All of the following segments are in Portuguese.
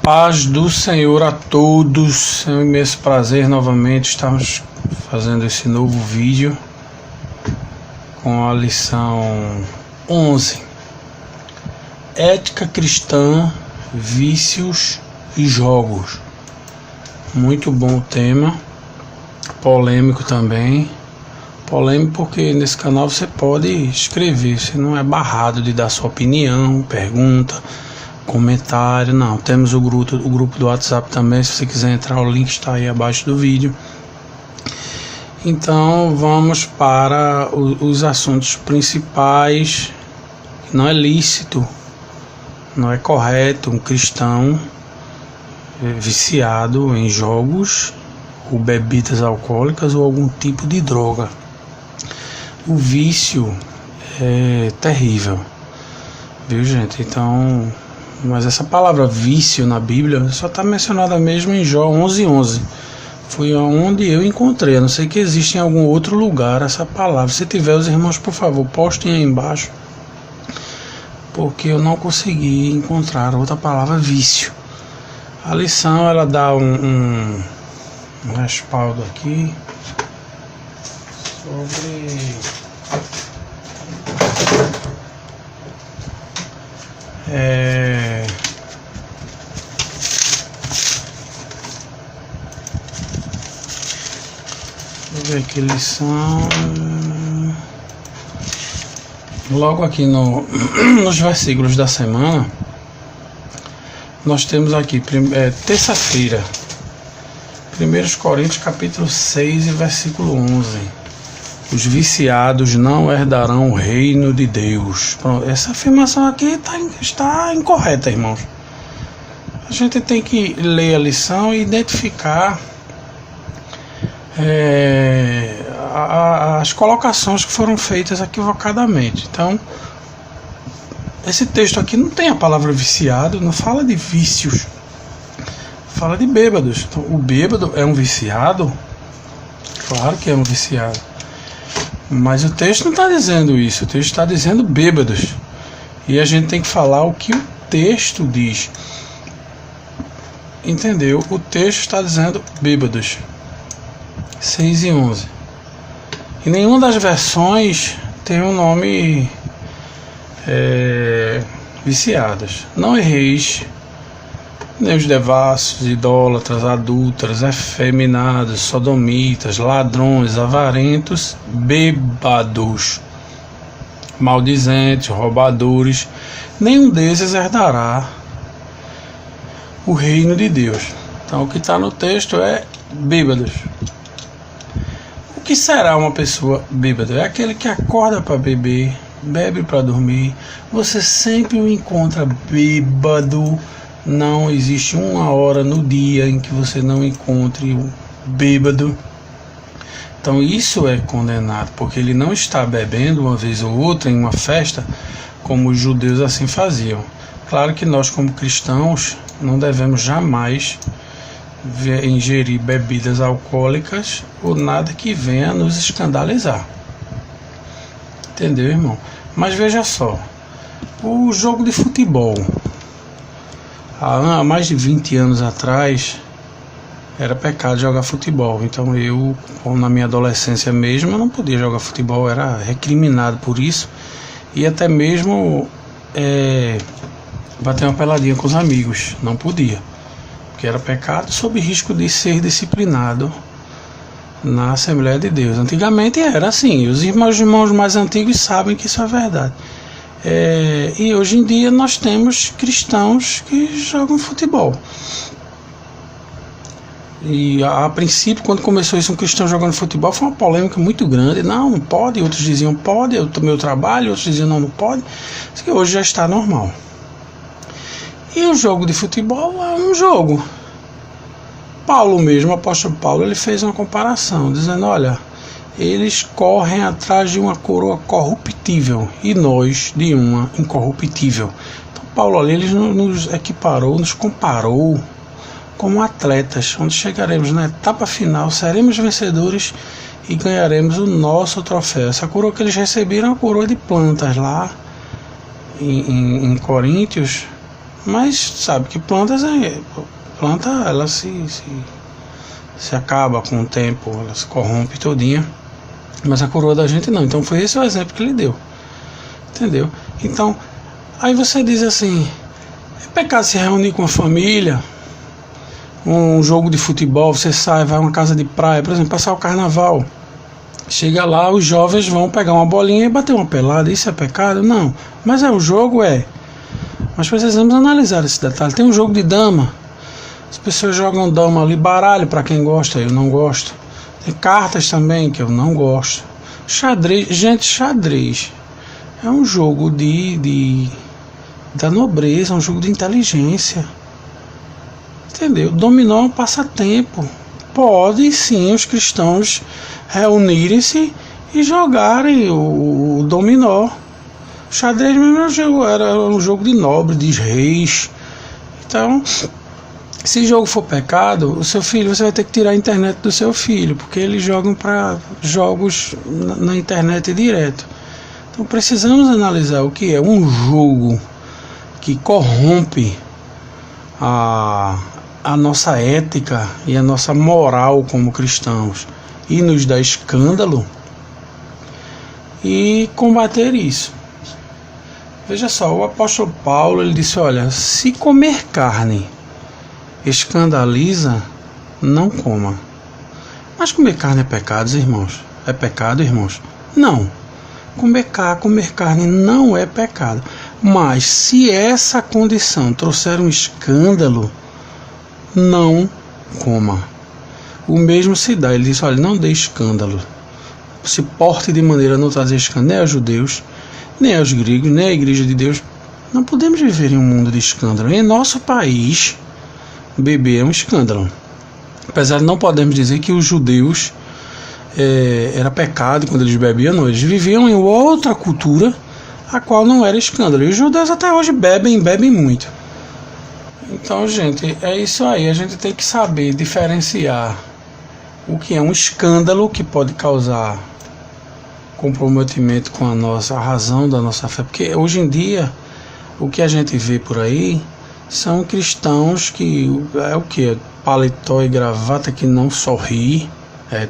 paz do Senhor a todos. É um imenso prazer novamente estarmos fazendo esse novo vídeo com a lição 11: Ética cristã, vícios e jogos. Muito bom o tema, polêmico também. Polêmico porque nesse canal você pode escrever, você não é barrado de dar sua opinião, pergunta, comentário, não. Temos o grupo do WhatsApp também, se você quiser entrar, o link está aí abaixo do vídeo. Então vamos para os assuntos principais. Não é lícito, não é correto um cristão viciado em jogos ou bebidas alcoólicas ou algum tipo de droga. O vício é terrível, viu, gente? Então, mas essa palavra vício na Bíblia só está mencionada mesmo em Jó 11:11. Foi onde eu encontrei. Eu não sei que existe em algum outro lugar essa palavra. Se tiver, os irmãos, por favor, postem aí embaixo, porque eu não consegui encontrar outra palavra vício. A lição, ela dá um respaldo aqui sobre deixa eu ver aqui, lição logo aqui nos versículos da semana. Nós temos aqui terça-feira, 1 Coríntios capítulo 6 e versículo 11. Os viciados não herdarão o reino de Deus. Pronto, essa afirmação aqui está incorreta, irmãos. A gente tem que ler a lição e identificar as colocações que foram feitas equivocadamente. Então, esse texto aqui não tem a palavra viciado, não fala de vícios, fala de bêbados. Então, o bêbado é um viciado? Claro que é um viciado. Mas o texto não está dizendo isso, o texto está dizendo bêbados. E a gente tem que falar o que o texto diz. Entendeu? O texto está dizendo bêbados. 6 e 11. E nenhuma das versões tem o nome viciadas. Não erreis, nem os devassos, idólatras, adúlteras, efeminados, sodomitas, ladrões, avarentos, bêbados, maldizentes, roubadores, nenhum desses herdará o reino de Deus. Então o que está no texto é bêbados. O que será uma pessoa bêbada? É aquele que acorda para beber, bebe para dormir. Você sempre o encontra bêbado. Não existe uma hora no dia em que você não encontre um bêbado. Então isso é condenado, porque ele não está bebendo uma vez ou outra em uma festa, como os judeus assim faziam. Claro que nós, como cristãos, não devemos jamais ingerir bebidas alcoólicas ou nada que venha nos escandalizar. Entendeu, irmão? Mas veja só, o jogo de futebol, há mais de 20 anos atrás, era pecado jogar futebol. Então eu, na minha adolescência mesmo, eu não podia jogar futebol, era recriminado por isso. E até mesmo bater uma peladinha com os amigos, não podia, porque era pecado, sob risco de ser disciplinado na Assembleia de Deus. Antigamente era assim, os irmãos mais antigos sabem que isso é verdade. E hoje em dia nós temos cristãos que jogam futebol. E a princípio, quando começou isso, um cristão jogando futebol, foi uma polêmica muito grande. Não pode, outros diziam pode, eu tomei o trabalho, outros diziam não pode. Isso que hoje já está normal. E o jogo de futebol é um jogo. Paulo mesmo, o apóstolo Paulo, ele fez uma comparação, dizendo, olha, eles correm atrás de uma coroa corruptível e nós de uma incorruptível. Então Paulo ali, ele nos equiparou, nos comparou como atletas, onde chegaremos na etapa final, seremos vencedores e ganharemos o nosso troféu. Essa coroa que eles receberam é uma coroa de plantas lá em Coríntios, Mas sabe que planta ela se acaba com o tempo, ela se corrompe todinha. Mas a coroa da gente não. Então foi esse o exemplo que ele deu. Entendeu? Então, aí você diz assim, é pecado se reunir com a família, um jogo de futebol, você sai, vai a uma casa de praia, por exemplo, passar o carnaval. Chega lá, os jovens vão pegar uma bolinha e bater uma pelada. Isso é pecado? Não. Mas o jogo é. Nós precisamos analisar esse detalhe. Tem um jogo de dama. As pessoas jogam dama ali, baralho para quem gosta, eu não gosto. Tem cartas também que eu não gosto. Xadrez, gente, xadrez é um jogo da nobreza, é um jogo de inteligência. Entendeu? Dominó é um passatempo. Pode sim os cristãos reunirem-se e jogarem o dominó. O xadrez mesmo era um jogo de nobre, de reis. Então, se jogo for pecado, o seu filho, você vai ter que tirar a internet do seu filho, porque eles jogam para jogos na internet direto. Então precisamos analisar o que é um jogo que corrompe a nossa ética e a nossa moral como cristãos e nos dá escândalo, e combater isso. Veja só, o apóstolo Paulo, ele disse, olha, se comer carne escandaliza, não coma. Mas comer carne é pecado, irmãos? É pecado, irmãos? Não. Comer carne não é pecado. Mas se essa condição trouxer um escândalo, não coma. O mesmo se dá. Ele diz, olha, não dê escândalo. Se porte de maneira a não trazer escândalo nem aos judeus, nem aos gregos, nem à igreja de Deus. Não podemos viver em um mundo de escândalo. Em nosso país, beber é um escândalo. Apesar de não podemos dizer que os judeus era pecado quando eles bebiam, não. Eles viviam em outra cultura, a qual não era escândalo. E os judeus até hoje bebem muito. Então, gente, é isso aí. A gente tem que saber diferenciar o que é um escândalo que pode causar comprometimento com a razão da nossa fé. Porque hoje em dia, o que a gente vê por aí são cristãos que é o que? Paletó e gravata que não sorri.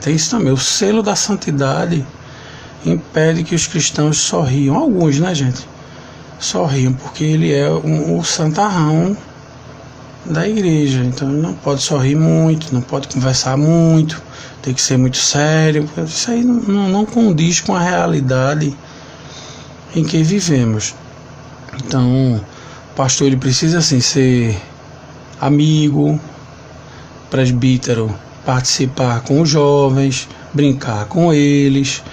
Tem isso também. O selo da santidade impede que os cristãos sorriam. Alguns, né, gente? Sorriam, porque ele é o santarrão da igreja. Então ele não pode sorrir muito, não pode conversar muito, tem que ser muito sério. Isso aí não condiz com a realidade em que vivemos. Então, o pastor, ele precisa assim ser amigo, presbítero, participar com os jovens, brincar com eles,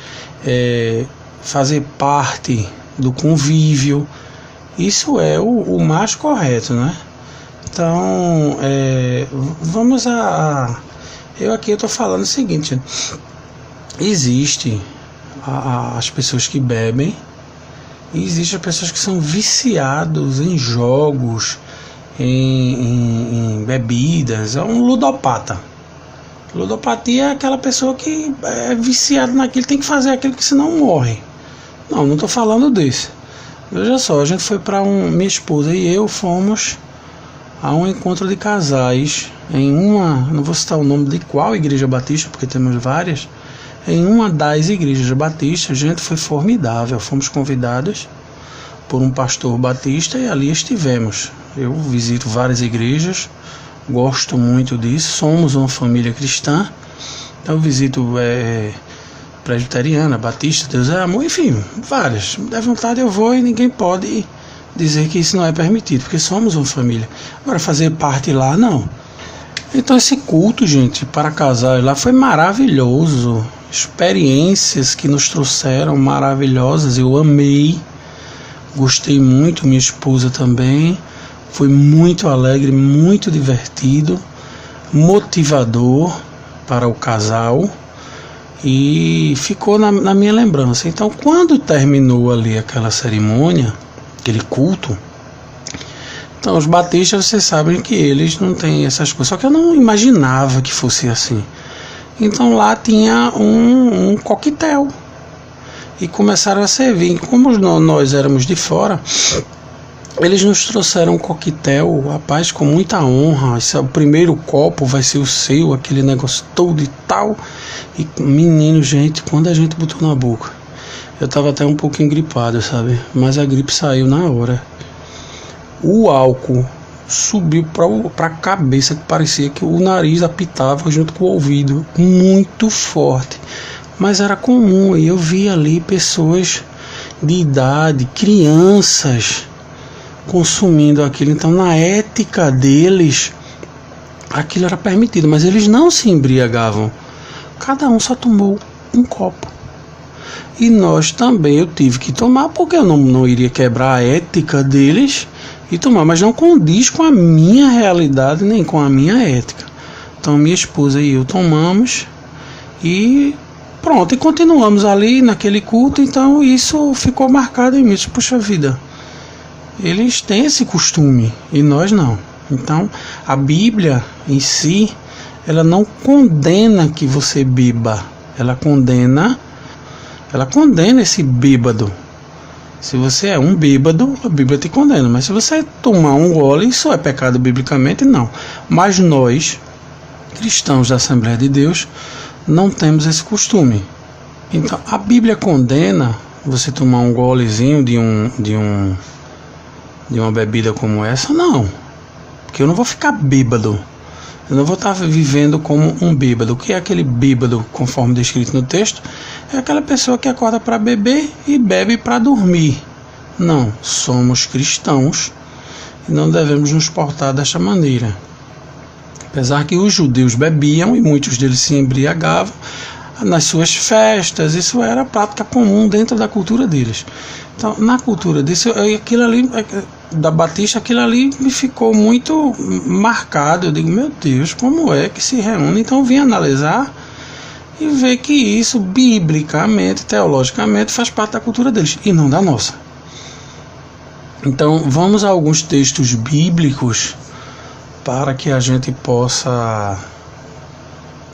fazer parte do convívio. Isso é o mais correto, né? Então, vamos eu estou falando o seguinte: existe as pessoas que bebem, e existem as pessoas que são viciados em jogos, em bebidas. É um ludopata. Ludopatia é aquela pessoa que é viciada naquilo, tem que fazer aquilo, que senão morre. Não estou falando desse. Veja só, a gente foi para minha esposa e eu fomos a um encontro de casais em não vou citar o nome de qual igreja batista, porque temos várias, em uma das igrejas batistas. Gente, foi formidável. Fomos convidados por um pastor batista e ali estivemos. Eu visito várias igrejas, gosto muito disso, somos uma família cristã, então eu visito presbiteriana, batista, Deus é amor, enfim, várias. Der vontade eu vou, e ninguém pode dizer que isso não é permitido, porque somos uma família. Agora, fazer parte lá, não. Então esse culto, gente, para casais lá foi maravilhoso. Experiências que nos trouxeram maravilhosas, eu amei, gostei muito, minha esposa também. Foi muito alegre, muito divertido, motivador para o casal, e ficou na minha lembrança. Então, quando terminou ali aquela cerimônia, aquele culto, então os batistas, vocês sabem que eles não têm essas coisas, só que eu não imaginava que fosse assim. Então lá tinha um coquetel e começaram a servir. Como nós éramos de fora, Eles nos trouxeram um coquetel, rapaz, com muita honra. Esse é o primeiro copo, vai ser o seu, aquele negócio todo e tal. E menino, gente, quando a gente botou na boca, eu tava até um pouquinho gripado, sabe? Mas a gripe saiu na hora. O álcool subiu pra cabeça, que parecia que o nariz apitava junto com o ouvido, muito forte. Mas era comum, e eu vi ali pessoas de idade, crianças, consumindo aquilo. Então, na ética deles, aquilo era permitido, mas eles não se embriagavam. Cada um só tomou um copo. E nós também, eu tive que tomar, porque eu não iria quebrar a ética deles e tomar, mas não condiz com a minha realidade nem com a minha ética. Então, minha esposa e eu tomamos e pronto, e continuamos ali naquele culto. Então, isso ficou marcado em mim. Puxa vida, eles têm esse costume e nós não. Então, a Bíblia em si, ela não condena que você beba, ela condena esse bêbado. Se você é um bêbado, a Bíblia te condena. Mas se você tomar um gole, isso é pecado biblicamente? Não. Mas nós, cristãos da Assembleia de Deus, não temos esse costume. Então, a Bíblia condena você tomar um golezinho de uma bebida como essa? Não. Porque eu não vou ficar bêbado. Eu não vou estar vivendo como um bêbado. O que é aquele bêbado, conforme descrito no texto? É aquela pessoa que acorda para beber e bebe para dormir. Não, somos cristãos e não devemos nos portar desta maneira. Apesar que os judeus bebiam e muitos deles se embriagavam nas suas festas, isso era prática comum dentro da cultura deles. Então, na cultura desse, aquilo ali, da Batista, aquilo ali me ficou muito marcado. Eu digo, meu Deus, como é que se reúne? Então, eu vim analisar e ver que isso, biblicamente, teologicamente, faz parte da cultura deles e não da nossa. Então, vamos a alguns textos bíblicos para que a gente possa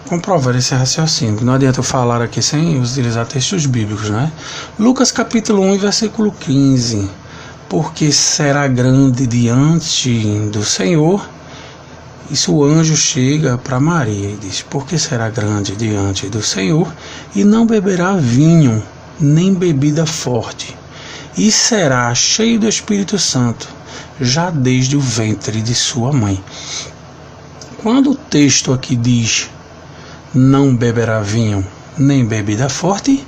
comprovar esse raciocínio. Não adianta eu falar aqui sem utilizar textos bíblicos, né? Lucas capítulo 1, versículo 15. Porque será grande diante do Senhor. Isso o anjo chega para Maria e diz: porque será grande diante do Senhor e não beberá vinho, nem bebida forte, e será cheio do Espírito Santo, já desde o ventre de sua mãe. Quando o texto aqui diz não beberá vinho nem bebida forte,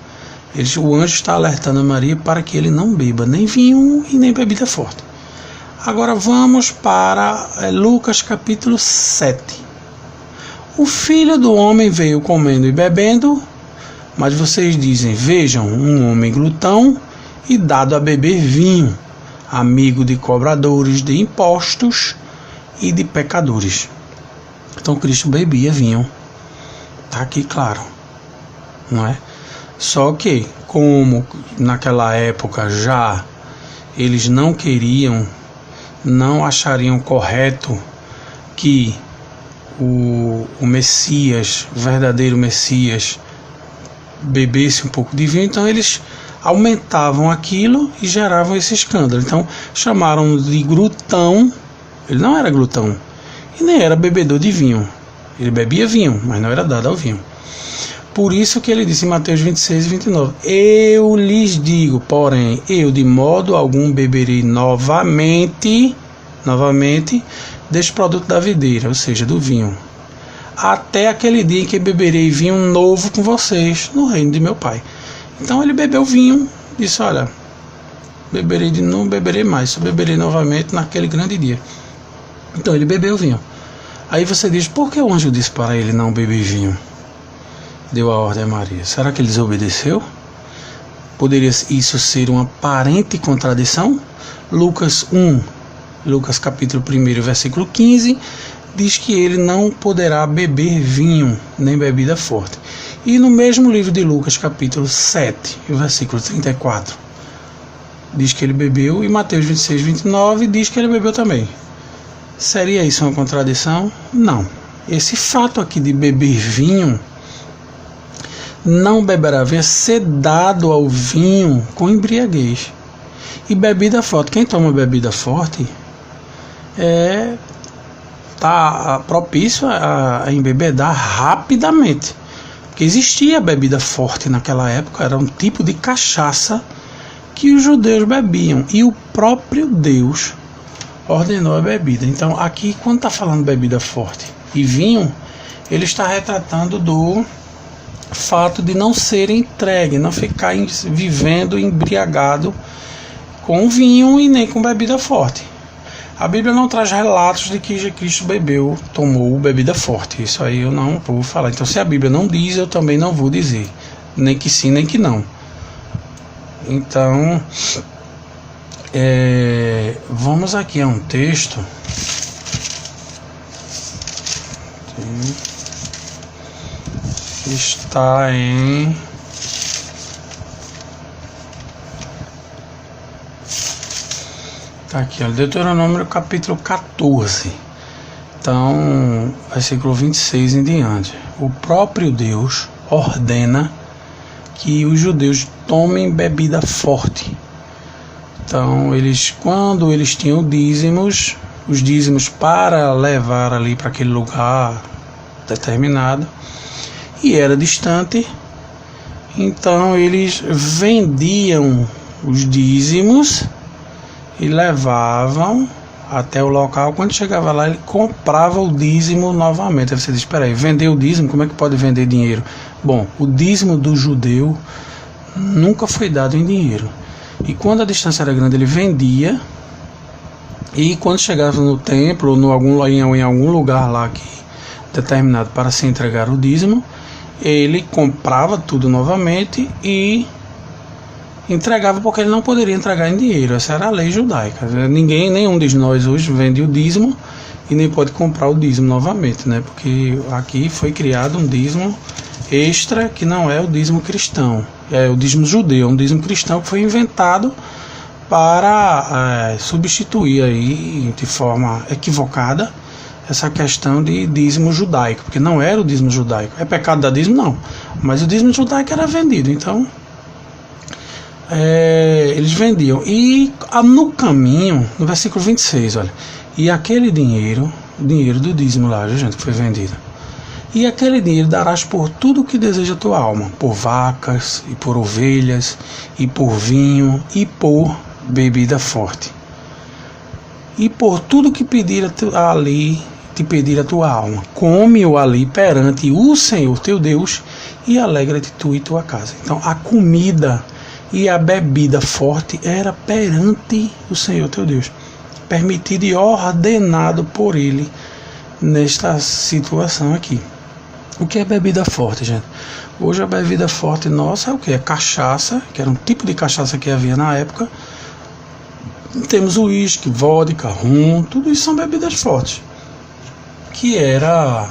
o anjo está alertando a Maria para que ele não beba nem vinho e nem bebida forte. Agora vamos para Lucas capítulo 7. O filho do homem veio comendo e bebendo, mas vocês dizem: vejam, um homem glutão e dado a beber vinho, amigo de cobradores de impostos e de pecadores. Então Cristo bebia vinho. Está aqui claro, não é? Só que, como naquela época já eles não queriam, não achariam correto que o Messias, o verdadeiro Messias, bebesse um pouco de vinho, então eles aumentavam aquilo e geravam esse escândalo. Então chamaram de glutão. Ele não era glutão e nem era bebedor de vinho. Ele bebia vinho, mas não era dado ao vinho. Por isso que ele disse em Mateus 26 e 29: eu lhes digo, porém, eu de modo algum beberei novamente deste produto da videira, ou seja, do vinho, até aquele dia em que beberei vinho novo com vocês no reino de meu Pai. Então ele bebeu vinho, disse: olha, não beberei mais, só beberei novamente naquele grande dia. Então ele bebeu vinho. Aí você diz: por que o anjo disse para ele não beber vinho? Deu a ordem a Maria. Será que ele desobedeceu? Poderia isso ser uma aparente contradição? Lucas capítulo 1, versículo 15, diz que ele não poderá beber vinho, nem bebida forte. E no mesmo livro de Lucas, capítulo 7, versículo 34, diz que ele bebeu, e Mateus 26, 29 diz que ele bebeu também. Seria isso uma contradição? Não. Esse fato aqui de beber vinho, não beberá vinho, é ser dado ao vinho com embriaguez. E bebida forte, quem toma bebida forte tá propício a embebedar rapidamente. Porque existia bebida forte naquela época, era um tipo de cachaça que os judeus bebiam. E o próprio Deus ordenou a bebida. Então aqui, quando está falando bebida forte e vinho, ele está retratando do fato de não ser entregue, não ficar vivendo embriagado com vinho e nem com bebida forte. A Bíblia não traz relatos de que Cristo tomou bebida forte. Isso aí eu não vou falar. Então, se a Bíblia não diz, eu também não vou dizer. Nem que sim, nem que não. Então, vamos aqui a um texto. Está em... Tá aqui, ó, Deuteronômio capítulo 14. Então, versículo 26 em diante. O próprio Deus ordena que os judeus tomem bebida forte. Então, quando eles tinham os dízimos para levar ali para aquele lugar determinado, e era distante, então eles vendiam os dízimos e levavam até o local. Quando chegava lá, ele comprava o dízimo novamente. Aí você diz, espera aí, vender o dízimo, como é que pode vender dinheiro? Bom, o dízimo do judeu nunca foi dado em dinheiro. E quando a distância era grande, ele vendia. E quando chegava no templo, ou em algum lugar lá determinado para se entregar o dízimo, ele comprava tudo novamente e entregava, porque ele não poderia entregar em dinheiro. Essa era a lei judaica. Nenhum de nós hoje vende o dízimo e nem pode comprar o dízimo novamente, né? Porque aqui foi criado um dízimo extra que não é o dízimo cristão, é o dízimo judeu, um dízimo cristão que foi inventado para substituir aí de forma equivocada essa questão de dízimo judaico, porque não era o dízimo judaico. É pecado dar dízimo? Não, mas o dízimo judaico era vendido, então eles vendiam. E no caminho, no versículo 26, olha, e aquele dinheiro, o dinheiro do dízimo lá, gente, que foi vendido, e aquele dinheiro darás por tudo o que deseja a tua alma, por vacas, e por ovelhas, e por vinho, e por bebida forte, e por tudo que te pedir a tua alma, come-o ali perante o Senhor teu Deus, e alegra-te tu e tua casa. Então a comida e a bebida forte era perante o Senhor teu Deus, permitido e ordenado por ele nesta situação aqui. O que é bebida forte, gente? Hoje a bebida forte nossa é o que? É cachaça, que era um tipo de cachaça que havia na época. Temos uísque, vodka, rum, tudo isso são bebidas fortes, que era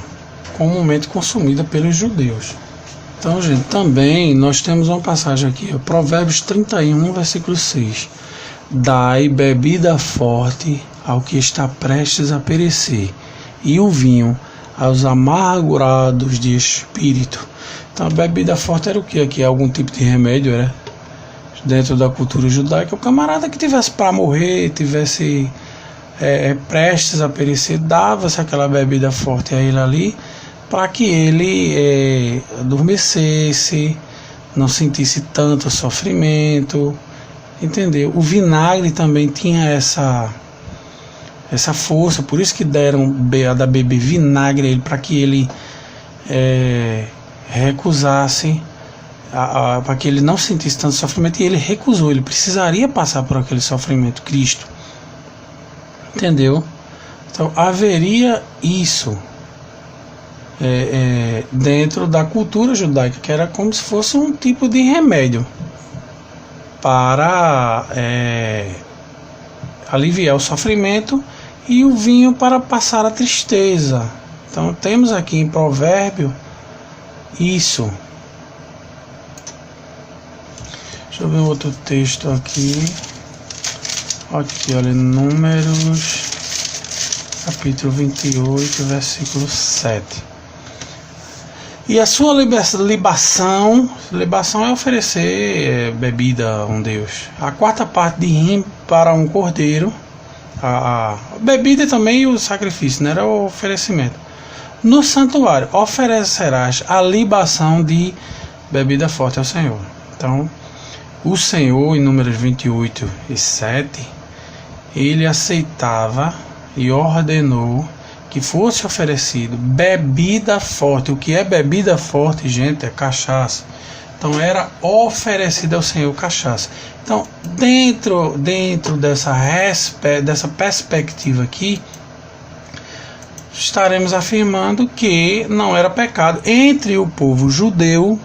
comumente consumida pelos judeus. Então, gente, também nós temos uma passagem aqui, Provérbios 31, versículo 6. Dai bebida forte ao que está prestes a perecer, e o vinho aos amargurados de espírito. Então, a bebida forte era o que aqui? Algum tipo de remédio, era? Dentro da cultura judaica, o camarada que tivesse para morrer, tivesse prestes a perecer, dava-se aquela bebida forte a ele ali, para que ele adormecesse, não sentisse tanto sofrimento, entendeu? O vinagre também tinha essa força, por isso que deram da beber vinagre a ele, para que ele recusasse, para que ele não sentisse tanto sofrimento, e ele recusou, ele precisaria passar por aquele sofrimento, Cristo, entendeu? Então haveria isso dentro da cultura judaica, que era como se fosse um tipo de remédio para aliviar o sofrimento, e o vinho para passar a tristeza. Então temos aqui em Provérbio isso. Deixa eu ver outro texto aqui. Aqui, olha, Números capítulo 28, versículo 7. E a sua libação é oferecer bebida a um Deus. A quarta parte de rim para um cordeiro, a bebida também e o sacrifício, não era o oferecimento. No santuário oferecerás a libação de bebida forte ao Senhor. Então, o Senhor, em Números 28 e 7, ele aceitava e ordenou que fosse oferecido bebida forte. O que é bebida forte, gente, é cachaça. Então era oferecida ao Senhor cachaça. Então, dentro dessa perspectiva aqui, estaremos afirmando que não era pecado entre o povo judeu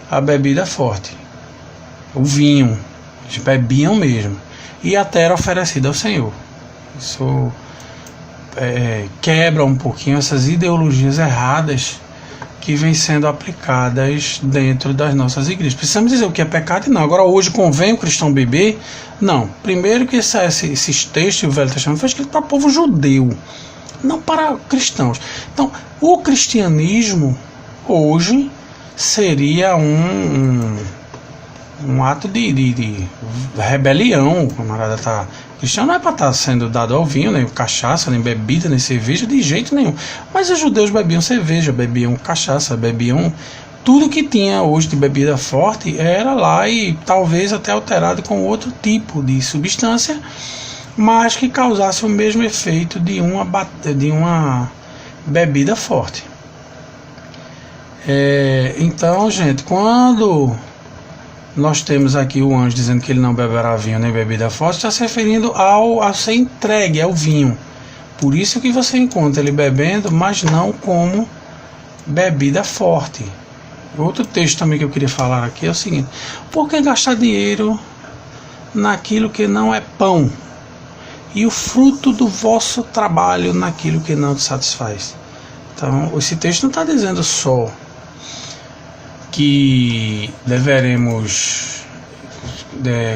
a bebida forte, o vinho, eles bebiam mesmo, e até era oferecida ao Senhor. Isso quebra um pouquinho essas ideologias erradas que vêm sendo aplicadas dentro das nossas igrejas. Precisamos dizer o que é pecado e não. Agora, hoje convém o cristão beber? Não. Primeiro que esses textos do Velho Testamento foi escrito para o povo judeu, não para cristãos. Então, o cristianismo hoje seria um ato de rebelião. O camarada está... Cristiano não é para estar sendo dado ao vinho, nem cachaça, nem bebida, nem cerveja, de jeito nenhum. Mas os judeus bebiam cerveja, bebiam cachaça, bebiam tudo que tinha hoje de bebida forte, era lá e talvez até alterado com outro tipo de substância, mas que causasse o mesmo efeito de uma bebida forte. Então, gente, quando nós temos aqui o anjo dizendo que ele não beberá vinho nem bebida forte, está se referindo ao ser entregue ao vinho. Por isso que você encontra ele bebendo, mas não como bebida forte. Outro texto também que eu queria falar aqui é o seguinte: por que gastar dinheiro naquilo que não é pão, e o fruto do vosso trabalho naquilo que não te satisfaz? Então, esse texto não está dizendo só que deveremos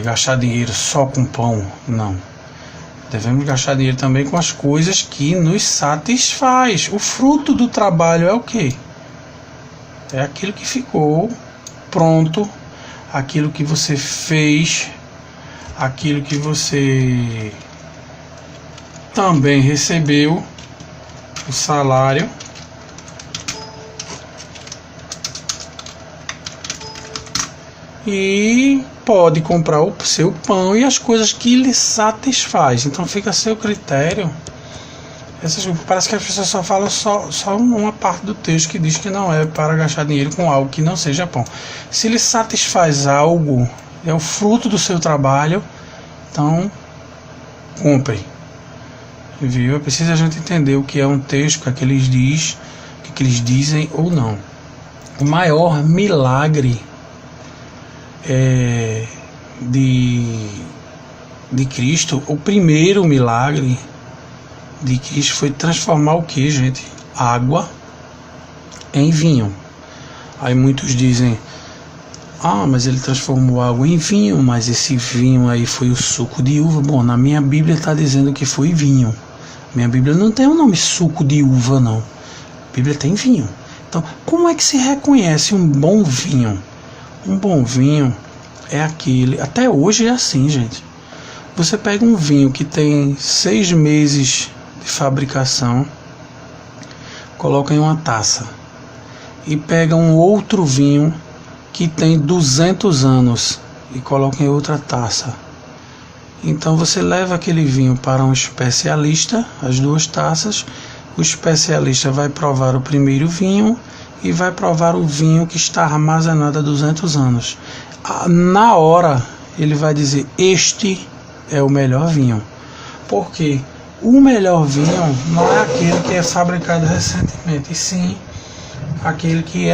gastar dinheiro só com pão, não. Devemos gastar dinheiro também com as coisas que nos satisfaz. O fruto do trabalho é o quê? É aquilo que ficou pronto, aquilo que você fez, aquilo que você também recebeu, o salário. E pode comprar o seu pão e as coisas que lhe satisfaz. Então fica a seu critério. Parece que as pessoas só falam só uma parte do texto que diz que não é para gastar dinheiro com algo que não seja pão. Se lhe satisfaz algo, é o fruto do seu trabalho, então compre. Viu? É preciso a gente entender o que é um texto, o que eles dizem ou não. O maior milagre de Cristo, o primeiro milagre de Cristo foi transformar o que, gente? Água em vinho. Aí muitos dizem: mas ele transformou água em vinho, mas esse vinho aí foi o suco de uva. Bom, na minha Bíblia está dizendo que foi vinho. Minha Bíblia não tem o nome suco de uva, não. A Bíblia tem vinho. Então, como é que se reconhece um bom vinho? Um bom vinho é aquele... Até hoje é assim, gente. Você pega um vinho que tem 6 meses de fabricação, coloca em uma taça, e pega um outro vinho que tem 200 anos e coloca em outra taça. Então você leva aquele vinho para um especialista, as 2 taças. O especialista vai provar o primeiro vinho e vai provar o vinho que está armazenado há 200 anos. Na hora, ele vai dizer: este é o melhor vinho. Porque o melhor vinho não é aquele que é fabricado recentemente, e sim aquele que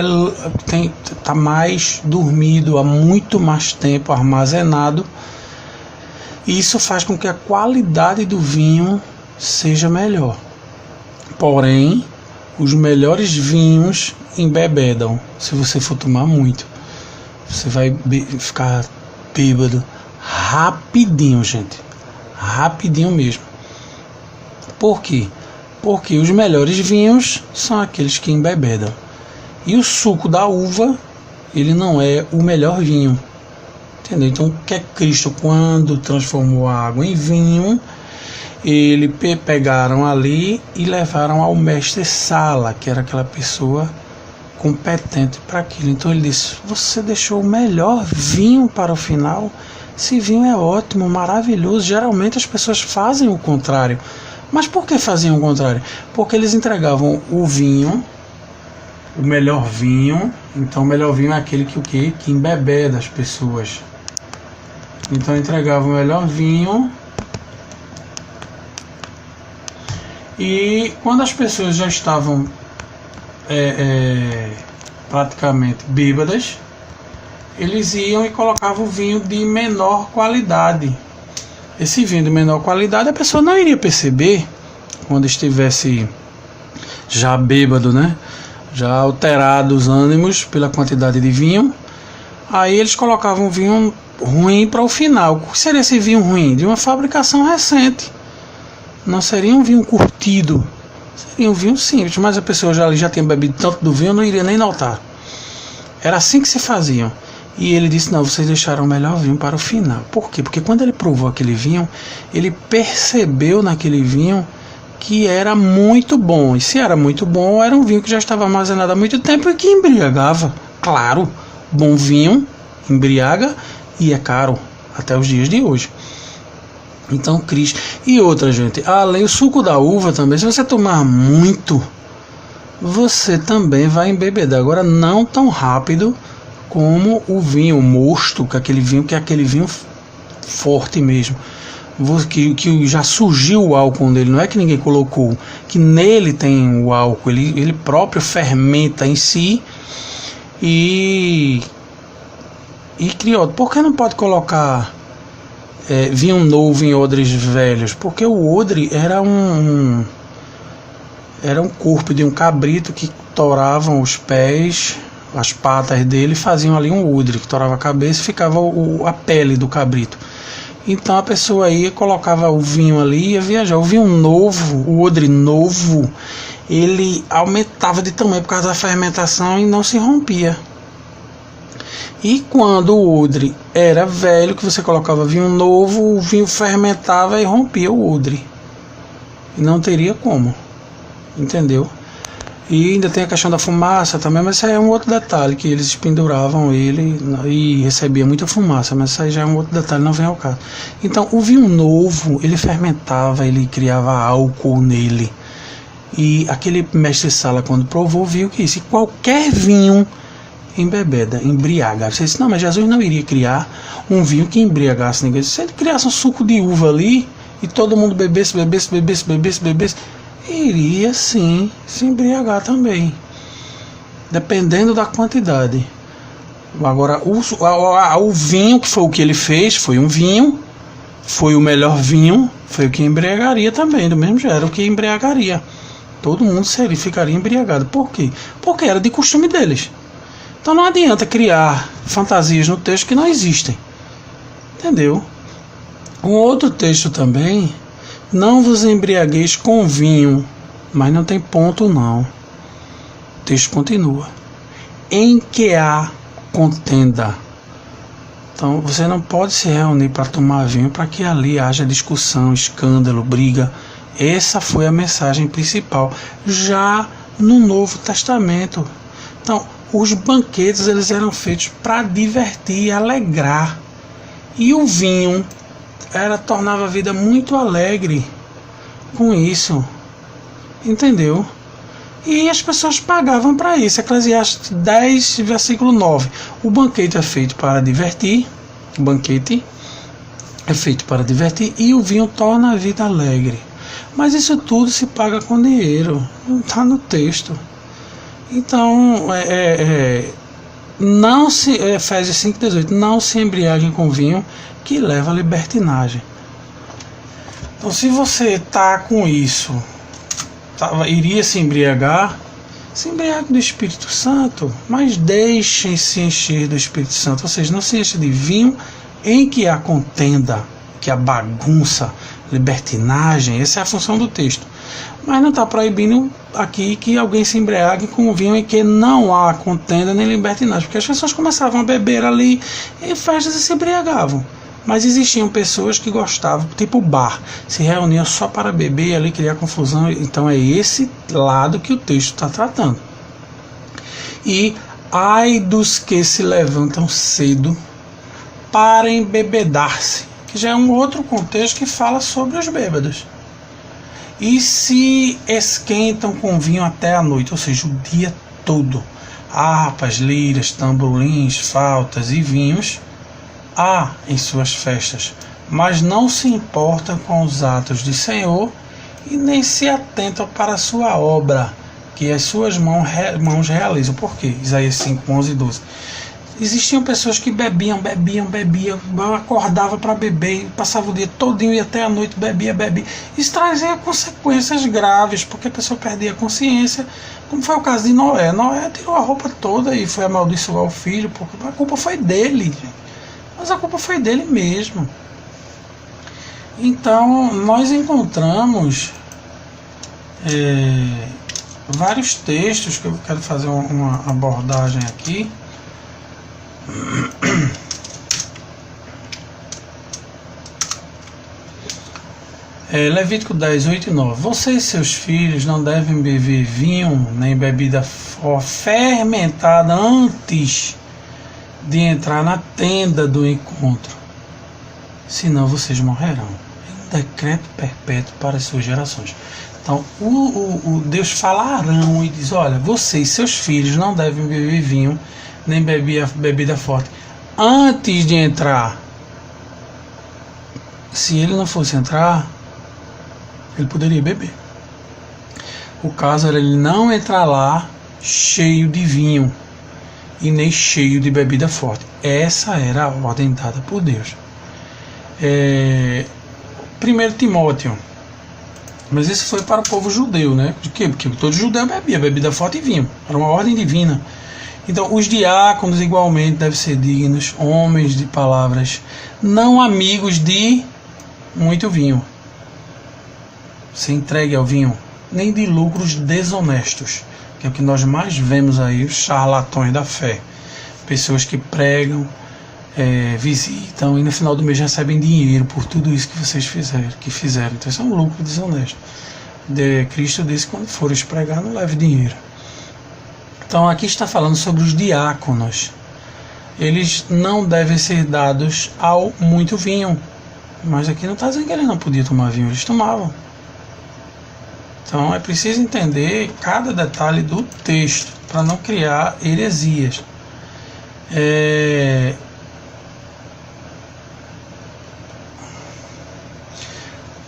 está mais dormido, há muito mais tempo armazenado. E isso faz com que a qualidade do vinho seja melhor. Porém, os melhores vinhos embebedam. Se você for tomar muito, você vai ficar bêbado rapidinho, gente. Rapidinho mesmo. Por quê? Porque os melhores vinhos são aqueles que embebedam. E o suco da uva, ele não é o melhor vinho. Entendeu? Então, o que é Cristo, quando transformou a água em vinho, ele pegaram ali e levaram ao mestre Sala, que era aquela pessoa competente para aquilo. Então ele disse: você deixou o melhor vinho para o final. Esse vinho é ótimo, maravilhoso. Geralmente as pessoas fazem o contrário. Mas por que faziam o contrário? Porque eles entregavam o vinho, o melhor vinho. Então o melhor vinho é aquele que o quê? Que embebeda as pessoas. Então entregavam o melhor vinho. E quando as pessoas já estavam praticamente bêbadas, eles iam e colocavam o vinho de menor qualidade. Esse vinho de menor qualidade a pessoa não iria perceber quando estivesse já bêbado, né? Já alterado os ânimos pela quantidade de vinho. Aí eles colocavam vinho ruim para o final. O que seria esse vinho ruim? De uma fabricação recente. Não seria um vinho curtido, seria um vinho simples, mas a pessoa já tinha bebido tanto do vinho, não iria nem notar. Era assim que se faziam. E ele disse: não, vocês deixaram o melhor vinho para o final. Por quê? Porque quando ele provou aquele vinho, ele percebeu naquele vinho que era muito bom. E se era muito bom, era um vinho que já estava armazenado há muito tempo e que embriagava. Claro, bom vinho embriaga e é caro até os dias de hoje. Então, Cristo. E outra, gente, além do suco da uva também, se você tomar muito, você também vai embebedar. Agora, não tão rápido como o vinho mosto, que é aquele vinho forte mesmo, que já surgiu o álcool nele. Não é que ninguém colocou, que nele tem o álcool, ele próprio fermenta em si e criou. Por que não pode colocar vinho novo em odres velhos? Porque o odre era um corpo de um cabrito que toravam os pés, as patas dele, faziam ali um odre que torava a cabeça e ficava a pele do cabrito. Então a pessoa ia, colocava o vinho ali e ia viajar. O vinho novo, o odre novo, ele aumentava de tamanho por causa da fermentação e não se rompia. E quando o odre era velho, que você colocava vinho novo, o vinho fermentava e rompia o odre. E não teria como. Entendeu? E ainda tem a questão da fumaça também, mas isso aí é um outro detalhe, que eles penduravam ele e recebia muita fumaça, mas isso aí já é um outro detalhe, não vem ao caso. Então, o vinho novo, ele fermentava, ele criava álcool nele. E aquele mestre Sala, quando provou, viu que isso, qualquer vinho embebeda, embriaga. Você disse: não, mas Jesus não iria criar um vinho que embriagasse ninguém. Se ele criasse um suco de uva ali e todo mundo bebesse, iria sim se embriagar também, dependendo da quantidade. Agora, o vinho, que foi o que ele fez, foi um vinho, foi o melhor vinho, foi o que embriagaria também, do mesmo jeito, era o que embriagaria. Todo mundo ficaria embriagado. Por quê? Porque era de costume deles. Então não adianta criar fantasias no texto que não existem. Entendeu? Um outro texto também: não vos embriagueis com vinho, mas não tem ponto não. O texto continua: em que há contenda. Então você não pode se reunir para tomar vinho para que ali haja discussão, escândalo, briga. Essa foi a mensagem principal já no Novo Testamento. Então, os banquetes, eles eram feitos para divertir e alegrar. E o vinho tornava a vida muito alegre com isso. Entendeu? E as pessoas pagavam para isso. Eclesiastes 10, versículo 9. O banquete é feito para divertir. O banquete é feito para divertir e o vinho torna a vida alegre. Mas isso tudo se paga com dinheiro. Não está no texto. Então, não se, Efésios 5,18, não se embriaguem com vinho que leva à libertinagem. Então, se você está com isso, iria se embriague do Espírito Santo, mas deixem-se encher do Espírito Santo. Ou seja, não se enche de vinho em que há contenda, que há bagunça, libertinagem. Essa é a função do texto. Mas não está proibindo aqui que alguém se embriague com vinho e que não há contenda nem libertinagem, porque as pessoas começavam a beber ali em festas e se embriagavam. Mas existiam pessoas que gostavam, tipo bar, se reuniam só para beber e ali criar confusão. Então é esse lado que o texto está tratando. E ai dos que se levantam cedo para embebedar-se, que já é um outro contexto que fala sobre os bêbados. E se esquentam com vinho até a noite, ou seja, o dia todo. Harpas, liras, tamborins, flautas e vinhos há em suas festas, mas não se importam com os atos do Senhor e nem se atentam para a sua obra, que as suas mãos realizam. Por quê? Isaías 5, 11 e 12. Existiam pessoas que bebiam, acordava para beber, passava o dia todinho e até a noite bebia. Isso trazia consequências graves, porque a pessoa perdia a consciência, como foi o caso de Noé. Noé tirou a roupa toda e foi amaldiçoar o filho, porque a culpa foi dele, gente. Mas a culpa foi dele mesmo. Então, nós encontramos vários textos que eu quero fazer uma abordagem aqui. Levítico 10, 8 e 9. Vocês e seus filhos não devem beber vinho nem bebida fermentada antes de entrar na tenda do encontro, senão vocês morrerão. É um decreto perpétuo para as suas gerações. Então, o Deus fala a Arão e diz: olha, vocês, seus filhos, não devem beber vinho nem bebida forte antes de entrar. Se ele não fosse entrar, ele poderia beber. O caso era ele não entrar lá cheio de vinho e nem cheio de bebida forte. Essa era a ordem dada por Deus. 1 Timóteo. Mas isso foi para o povo judeu, né? De quê? Porque todo judeu bebia bebida forte e vinho. Era uma ordem divina. Então, os diáconos igualmente devem ser dignos, homens de palavras, não amigos de muito vinho. Se entregue ao vinho, nem de lucros desonestos, que é o que nós mais vemos aí, os charlatões da fé. Pessoas que pregam, visitam e no final do mês recebem dinheiro por tudo isso que vocês fizeram. Então isso é um lucro desonesto. Cristo disse que quando fores pregar, não leve dinheiro. Então aqui está falando sobre os diáconos. Eles não devem ser dados ao muito vinho. Mas aqui não está dizendo que eles não podiam tomar vinho, eles tomavam. Então é preciso entender cada detalhe do texto para não criar heresias.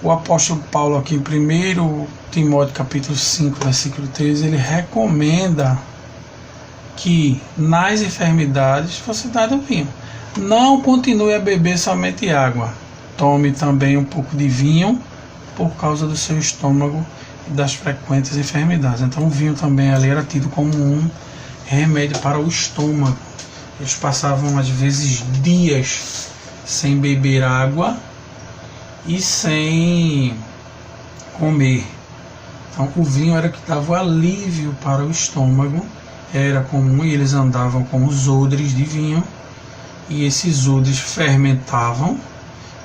O apóstolo Paulo aqui em 1 Timóteo capítulo 5, versículo 13, ele recomenda que nas enfermidades você dá o vinho. Não continue a beber somente água. Tome também um pouco de vinho por causa do seu estômago e das frequentes enfermidades. Então o vinho também ali era tido como um remédio para o estômago. Eles passavam às vezes dias sem beber água e sem comer. Então o vinho era que dava o alívio para o estômago. Era comum e eles andavam com os odres de vinho e esses odres fermentavam.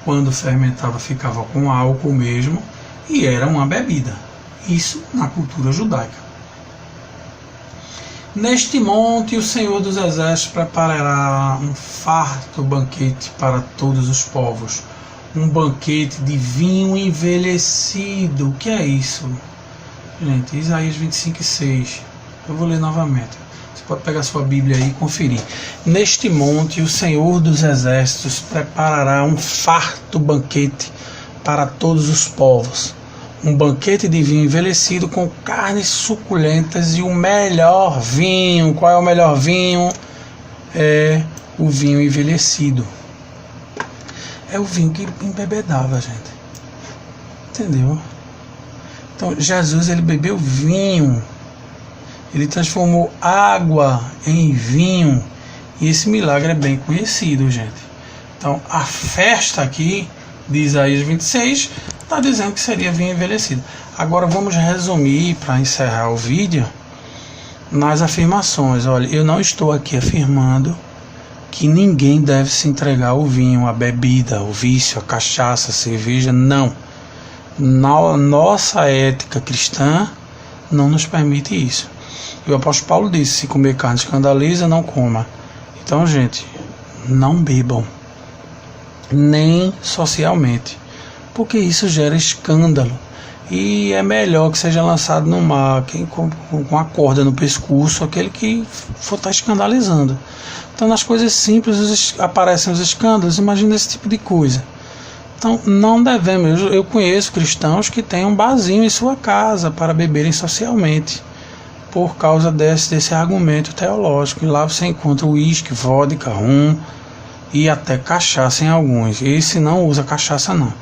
Quando fermentava ficava com álcool mesmo e era uma bebida. Isso na cultura judaica. Neste monte o Senhor dos Exércitos preparará um farto banquete para todos os povos. Um banquete de vinho envelhecido. O que é isso? Gente, Isaías 25, 6. Eu vou ler novamente. Você pode pegar sua Bíblia aí e conferir. Neste monte o Senhor dos Exércitos preparará um farto banquete para todos os povos. Um banquete de vinho envelhecido com carnes suculentas e o melhor vinho. Qual é o melhor vinho? É o vinho envelhecido. É o vinho que embebedava, gente. Entendeu? Então Jesus, ele bebeu vinho. Ele transformou água em vinho. E esse milagre é bem conhecido, gente. Então a festa aqui de Isaías 26, está dizendo que seria vinho envelhecido. Agora vamos resumir, para encerrar o vídeo, nas afirmações. Olha, eu não estou aqui afirmando que ninguém deve se entregar ao vinho, à bebida, ao vício, à cachaça, à cerveja, não. Nossa ética cristã não nos permite isso. E o apóstolo Paulo disse, se comer carne escandaliza, não coma. Então, gente, não bebam, nem socialmente, porque isso gera escândalo. E é melhor que seja lançado no mar, quem com a corda no pescoço, aquele que for estar escandalizando. Então, nas coisas simples aparecem os escândalos, imagina esse tipo de coisa. Então, não devemos. Eu conheço cristãos que têm um barzinho em sua casa para beberem socialmente, por causa desse argumento teológico. E lá você encontra uísque, vodka, rum e até cachaça em alguns. Esse não usa cachaça, não.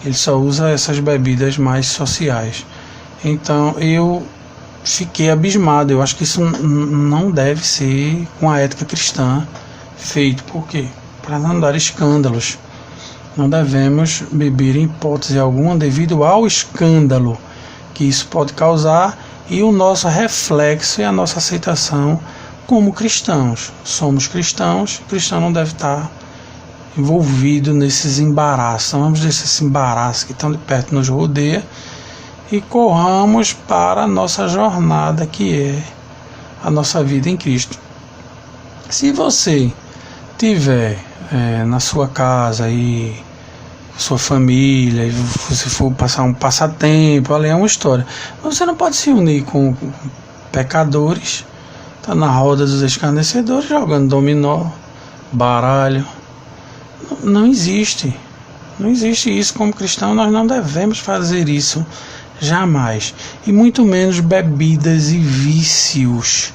Ele só usa essas bebidas mais sociais. Então, eu fiquei abismado. Eu acho que isso não deve ser com a ética cristã feito. Por quê? Para não dar escândalos. Não devemos beber em hipótese alguma devido ao escândalo que isso pode causar e o nosso reflexo e a nossa aceitação como cristãos. Somos cristãos, o cristão não deve estar envolvido nesses embaraços. Então, vamos deixar esse embaraço que tão de perto nos rodeia e corramos para a nossa jornada, que é a nossa vida em Cristo. Se você tiver na sua casa e sua família, e você for passar um passatempo, ali é uma história, mas você não pode se unir com pecadores, tá na roda dos escarnecedores jogando dominó, baralho. Não existe isso. Como cristão nós não devemos fazer isso jamais, e muito menos bebidas e vícios.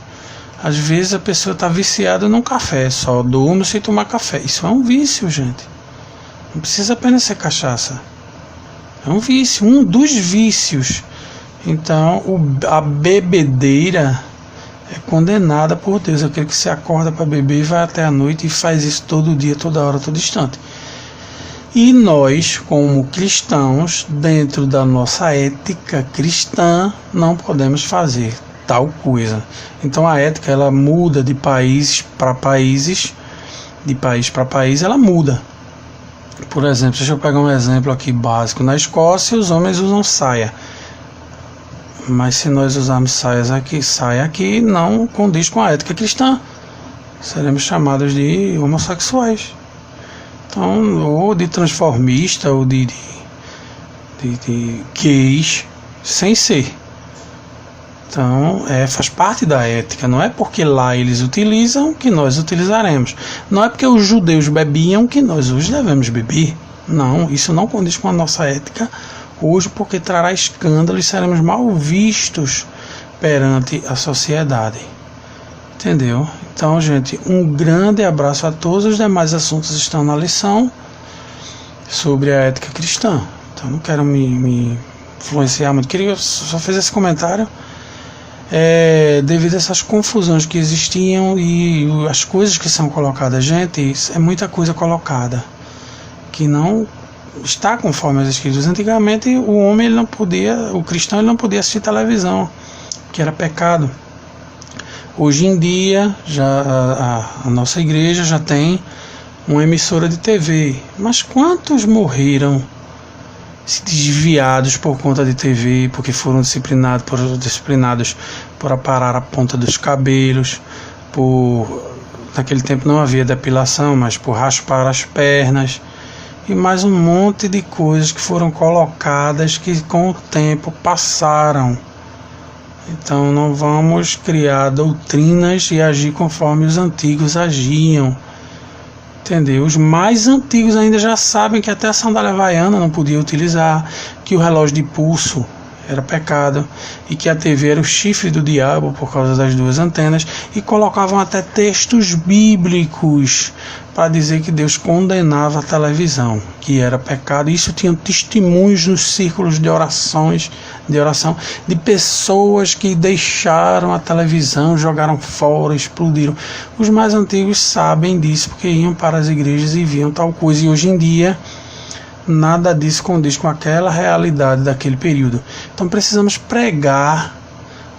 Às vezes a pessoa está viciada num café, só durmo sem tomar café. Isso é um vício, gente. Não precisa apenas ser cachaça. É um vício, um dos vícios. Então, a bebedeira é condenada por Deus. Aquele que se acorda para beber e vai até a noite e faz isso todo dia, toda hora, todo instante. E nós, como cristãos, dentro da nossa ética cristã, não podemos fazer tal coisa. Então a ética, ela muda de países para países, de país para país ela muda. Por exemplo, deixa eu pegar um exemplo aqui básico. Na Escócia os homens usam saia, mas se nós usarmos saia aqui não condiz com a ética cristã, seremos chamados de homossexuais. Então, ou de transformista, ou de gays, sem ser. Então, faz parte da ética. Não é porque lá eles utilizam que nós utilizaremos. Não é porque os judeus bebiam que nós hoje devemos beber. Não, isso não condiz com a nossa ética hoje, porque trará escândalo e seremos mal vistos perante a sociedade. Entendeu? Então, gente, um grande abraço a todos. Os demais assuntos estão na lição sobre a ética cristã. Então, não quero me influenciar muito. Queria só fazer esse comentário devido a essas confusões que existiam e as coisas que são colocadas. Gente, é muita coisa colocada que não está conforme as escrituras. Antigamente, o homem, o cristão, ele não podia assistir televisão, que era pecado. Hoje em dia, já a nossa igreja já tem uma emissora de TV. Mas quantos morreram desviados por conta de TV, porque foram disciplinados por aparar a ponta dos cabelos, naquele tempo não havia depilação, mas por raspar as pernas, e mais um monte de coisas que foram colocadas que com o tempo passaram. Então não vamos criar doutrinas e agir conforme os antigos agiam. Entendeu? Os mais antigos ainda já sabem que até a sandália havaiana não podia utilizar, que o relógio de pulso era pecado e que a TV era o chifre do diabo por causa das duas antenas, e colocavam até textos bíblicos para dizer que Deus condenava a televisão, que era pecado. Isso tinha testemunhos nos círculos de oração de pessoas que deixaram a televisão, jogaram fora, explodiram. Os mais antigos sabem disso porque iam para as igrejas e viam tal coisa. E hoje em dia nada disso condiz com aquela realidade daquele período. Então precisamos pregar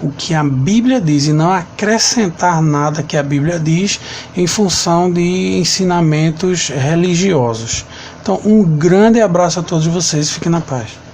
o que a Bíblia diz e não acrescentar nada que a Bíblia diz em função de ensinamentos religiosos. Então, um grande abraço a todos vocês, fiquem na paz.